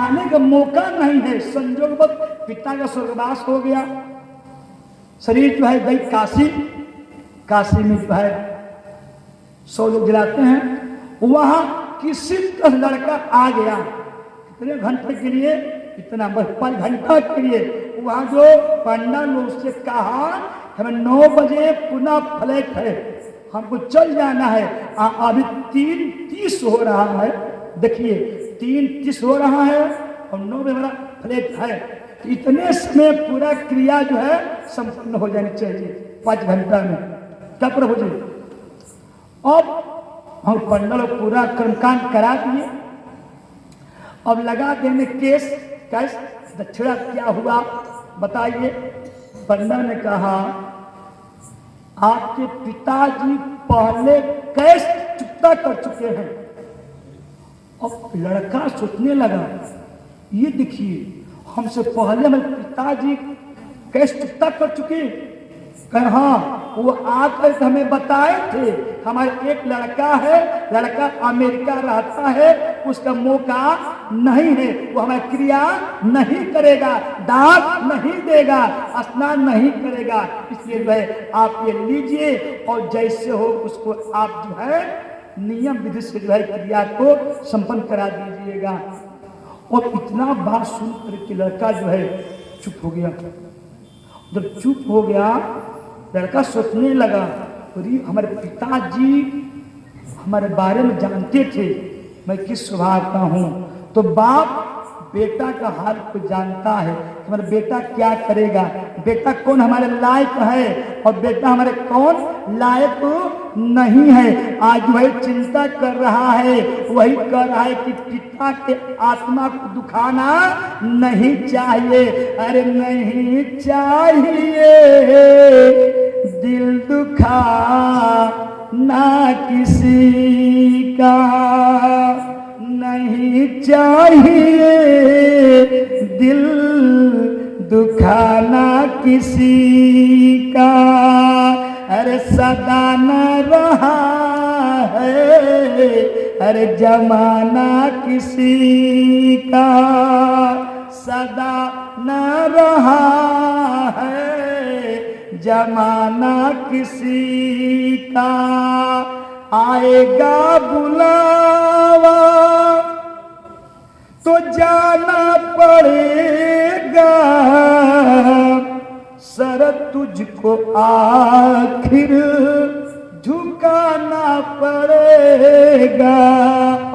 आने का मौका नहीं है। संजोगवश पिता का स्वर्गवास हो गया, शरीर जो है गई काशी। काशी में जो है 100 लोग जलाते हैं, वहां किसी तरह लड़का आ गया। कितने घंटे के लिए? इतना बस 5 घंटा के लिए। वहां जो पंडा ने उससे कहा हमें 9 बजे पुनः फ्लैट है, हमको चल जाना है। अभी 3:30 हो रहा है, देखिए 3:30 हो रहा है और 9 बजे हमारा फ्लैट है। तो इतने समय पूरा क्रिया जो है संपन्न हो जानी चाहिए 5 घंटा में। क्या प्रभु जी? अब हम पंडा लोग पूरा कर्मकांड करा दिए। अब लगा देने केस, कैस दक्षिणा क्या हुआ बताइए। पंडा ने कहा आपके पिताजी पहले कैश चुकता कर चुके हैं। अब लड़का सोचने लगा, ये देखिए हमसे पहले हमारे पिताजी कैश चुकता कर चुके। कहे हाँ, वो आकर हमें बताए थे हमारे एक लड़का है, लड़का अमेरिका रहता है, उसका मौका नहीं है, वो हमारी क्रिया नहीं करेगा, दान नहीं देगा, स्नान नहीं करेगा। इसलिए जो है आप ये लीजिए और जैसे हो उसको आप जो है नियम विधि से जो है क्रिया को संपन्न करा दीजिएगा। और इतना बात सुन करके लड़का जो है चुप हो गया। जब चुप हो गया लड़का सोचने लगा, अरे हमारे पिताजी हमारे बारे में जानते थे मैं किस स्वभाव का हूँ। तो बाप बेटा का हाल को जानता है, हमारा बेटा क्या करेगा, बेटा कौन हमारे लायक है और बेटा हमारे कौन लायक नहीं है। आज वही चिंता कर रहा है, वही कर रहा है कि पिता के आत्मा को दुखाना नहीं चाहिए। अरे नहीं चाहिए दिल दुखा ना किसी का, नहीं चाहिए दिल दुखाना किसी का। अरे सदा न रहा है अरे जमाना किसी का, सदा न रहा है जमाना किसी का। आएगा बुलावा तो जाना पड़ेगा, सर तुझको आखिर झुकाना पड़ेगा।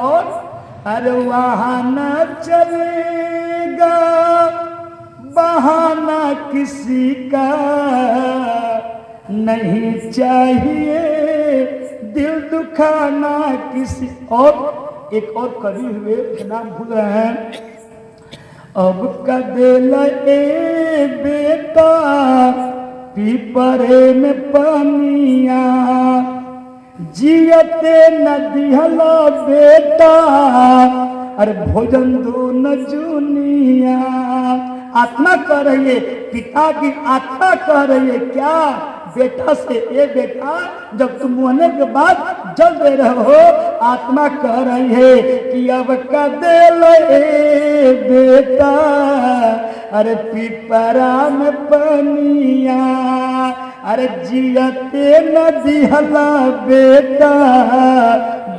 और अरे वहाँ न चलेगा बहाना किसी का, नहीं चाहिए दिल दुखाना किसी। और एक और कवि हुए नाम भूल रहे हैं। अब कदेल ए बेटा पीपरे में पानिया, जियते नदी हलो बेटा अरे भोजन दो न जुनिया। आत्मा कह रही है, पिता की आत्मा कह रही है क्या बेटा से, ए बेटा जब तुम मरने के बाद जल दे रहे हो, आत्मा कह रही है कि अब का दे ले बेटा अरे पीपरा में पनिया, अरे जियते नदी हला बेटा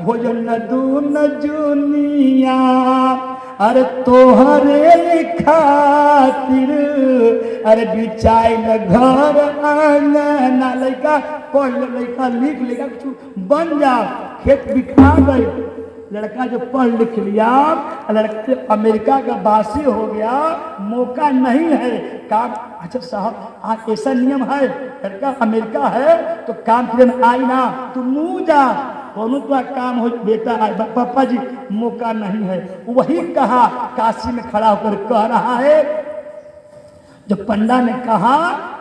भोजन न दू न जुनिया। अरे तोहरे खातिर अरे बिचाई न घर आंगना। लड़का पढ़ ले, लड़का लिख लेगा, बन जा, खेत बिका गए। लड़का जो पढ़ लिख लिया, लड़के अमेरिका का वासी हो गया, मौका नहीं है काम। अच्छा साहब आज ऐसा नियम है, लड़का अमेरिका है तो काम के लिए आई ना, तू मुँह जा, दोनों का काम हो बेटा आए, पापा जी मौका नहीं है। वही कहा काशी में खड़ा होकर कह रहा है, जब पंडा ने कहा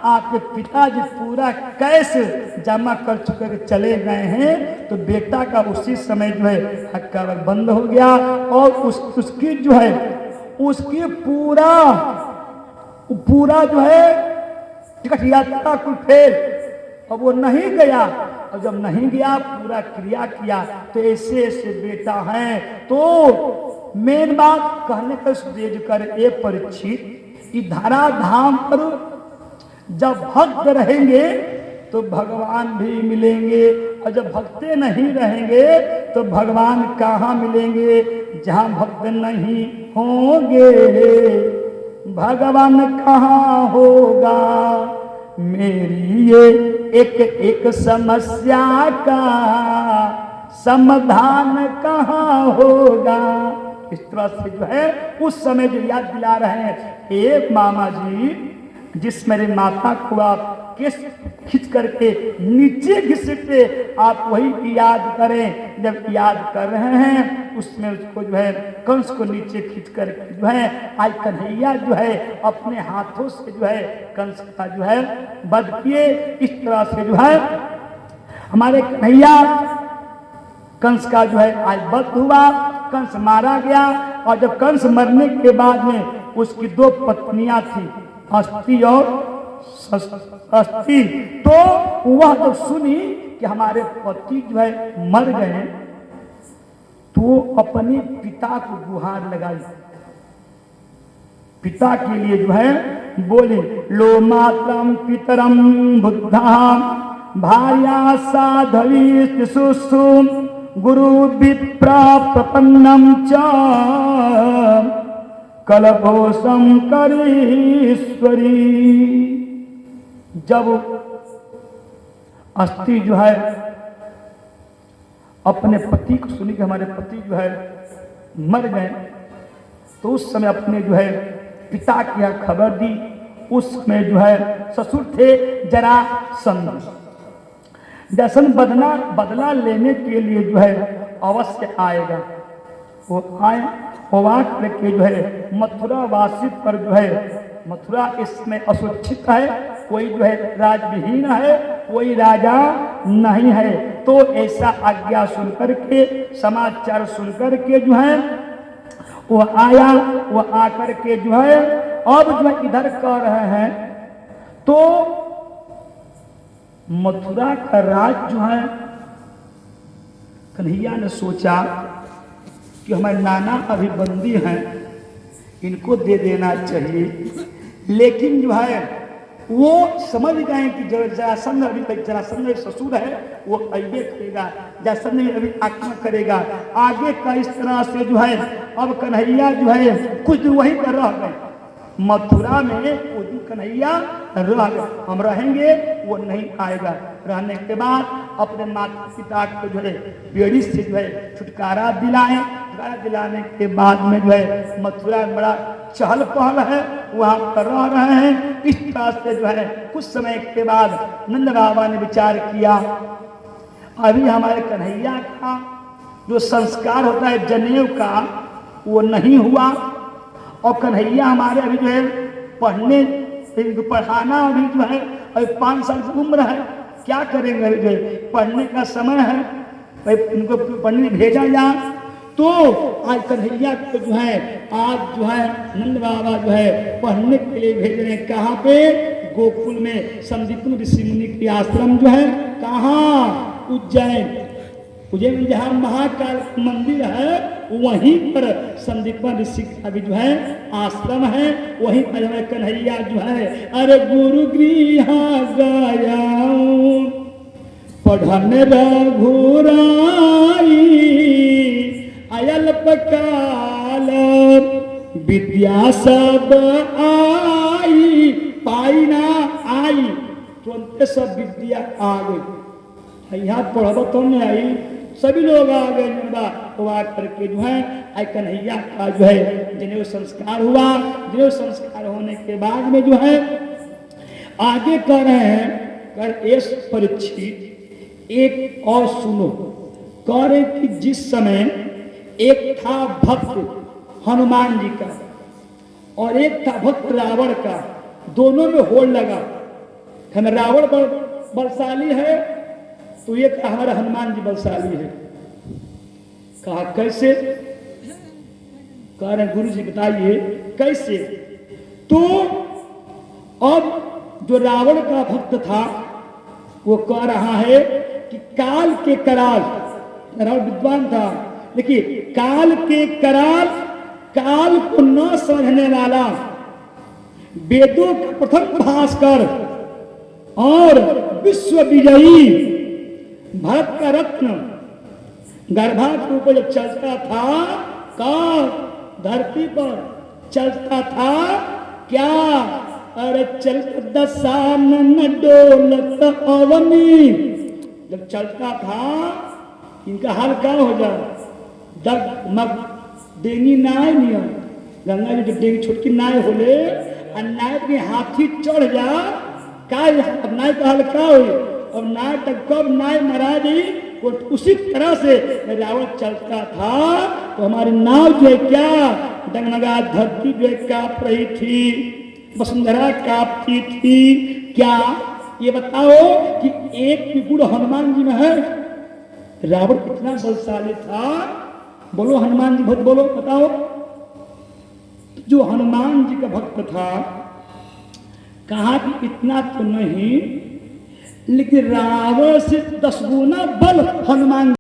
आपके पिताजी पूरा कैसे जमा कर चुके चले गए हैं, तो बेटा का उसी समय जो है हक्का बंद हो गया। और उसकी जो है उसकी पूरा जो है टिकट यात्रा कुल फेल। अब वो नहीं गया, और जब नहीं गया पूरा क्रिया किया तो ऐसे ऐसे बेटा हैं तो मेन बात कहने का उद्देश्य कर ए परीक्षित, कि धरा धाम पर जब भक्त रहेंगे तो भगवान भी मिलेंगे, और जब भक्ते नहीं रहेंगे तो भगवान कहाँ मिलेंगे? जहाँ भक्त नहीं होंगे भगवान कहाँ होगा? मेरी ये एक एक समस्या का समाधान कहाँ होगा? इस तरह से जो है उस समय जो याद दिला रहे हैं, एक मामा जी जिस मेरे माता को आप केस खींच करके नीचे घिसटे, आप वही याद करें। जब याद कर रहे हैं उसमें उसको जो है कंस को नीचे खींच करके जो है आज कन्हैया जो है अपने हाथों से जो है कंस का जो है वध किए। इस तरह से जो है हमारे कन्हैया कंस का जो है आज वध हुआ, कंस मारा गया। और जब कंस मरने के बाद में उसकी दो पत्नियां थी, अस्ति और अस्ति, तो वह जब सुनी कि हमारे पति जो है मर गए, तो अपने पिता को गुहार लगाई, पिता के लिए जो है बोले, लो मातरम पितरम बुद्धा भार्या साधवी सुसुम गुरु विप्रा प्रपन्नम च कलभोषम करीश्वरी। जब अस्ति जो है अपने पति को सुनी कि हमारे पति जो है मर गए, तो उस समय अपने जो है पिता की यह खबर दी। उस समय जो है ससुर थे जरासंध, जैसन बदला लेने के लिए जो है अवश्य आएगा। वो आए, वो करके जो है मथुरा वासी पर जो है, मथुरा इसमें असुरक्षित है, कोई जो है राजविहीन है, कोई राजा नहीं है। तो ऐसा आज्ञा सुनकर के, समाचार सुनकर के जो है वो आया। वो आकर के जो है अब जो है इधर कर रहे हैं, तो मथुरा का राज जो है कन्हैया ने सोचा कि हमारे नाना अभी बंदी हैं, इनको दे देना चाहिए। लेकिन जो है वो समझ गए कि जरासंध अभी तक, जरासंध ससुर है, वो अभी करेगा, जरासंध अभी आक्रमण करेगा आगे का। इस तरह से जो है अब कन्हैया जो है कुछ दिन वहीं पर रह गए, मथुरा में कुछ दिन कन्हैया रह गए, हम रहेंगे, वो नहीं आएगा। रहने के बाद अपने माता पिता को जो है बेड़ी से जो है छुटकारा दिलाए। छुटकारा दिलाने के बाद में जो है मथुरा में बड़ा चहल पहल है, वहाँ पर रह रहे हैं। इस तरह से जो है कुछ समय के बाद नंद बाबा ने विचार किया, अभी हमारे कन्हैया का जो संस्कार होता है जनेऊ का, वो नहीं हुआ, और कन्हैया हमारे अभी जो है पढ़ाना अभी जो है अभी 5 साल की उम्र है, क्या करेंगे? अभी जो है पढ़ने का समय है, उनको पढ़ने भेजा जाए। तो आज कन्हैया को जो है आज जो है नंद बाबा जो है पढ़ने के लिए भेज रहे हैं। कहाँ पे? गोकुल में संदीपन ऋषि मुनि के आश्रम जो है, कहाँ? उज्जैन। उज्जैन में जहाँ महाकाल मंदिर है, वहीं पर संदीपन ऋषि का भी जो है आश्रम है। वहीं पर हमारे कन्हैया जो है अरे गुरु गृह गया पढ़न रघुराई अयल पकाल विद्या सब आई पाई ना आई, तुरंत सब विद्या आ गई। यहाँ पढ़ब तो नहीं आई, सभी लोग आ गए। वो आ करके जो है आई कन्हैया का जो है जनेऊ संस्कार हुआ। जनेऊ संस्कार होने के बाद में जो है आगे कर रहे हैं, कर इस परीक्षित एक और सुनो, कह रहे कि जिस समय एक था भक्त हनुमान जी का और एक था भक्त रावण का, दोनों में होड़ लगा। रावण बलशाली है तो ये हमारा हनुमान जी बलशाली है। कहा कैसे? कह रहे गुरु जी बताइए कैसे? तो अब जो रावण का भक्त था वो कह रहा है कि काल के कराल, रावण विद्वान था, देखिए काल के कराल काल को न समझने वाला, वेदों का प्रथम भास्कर और विश्व विजयी भारत का रत्न गर्भा के ऊपर जब चलता था, कब धरती पर चलता था क्या? अरे चल दशानन डोलत अवनी, जब चलता था इनका हाल क्या हो जाए? दग मग डेंगी नाय नियम, गंगा जी जब डेंगी छोटकी नाय होले और नाय के हाथी चढ़ जा का, अब नाय का हाल क्या हुई? अब नाय तक कब नाय मरा दी, उसी तरह से रावण चलता था तो हमारी नाव जो है क्या डगमगा धरती जो है कांप रही थी, वसुंधरा कांपती थी। क्या ये बताओ कि एक गुण हनुमान जी में है? रावण कितना बलशाली था, बोलो हनुमान जी भक्त बोलो, बताओ। जो हनुमान जी का भक्त था, कहा कि इतना तो नहीं, लेकिन रावण से 10 गुना बल हनुमान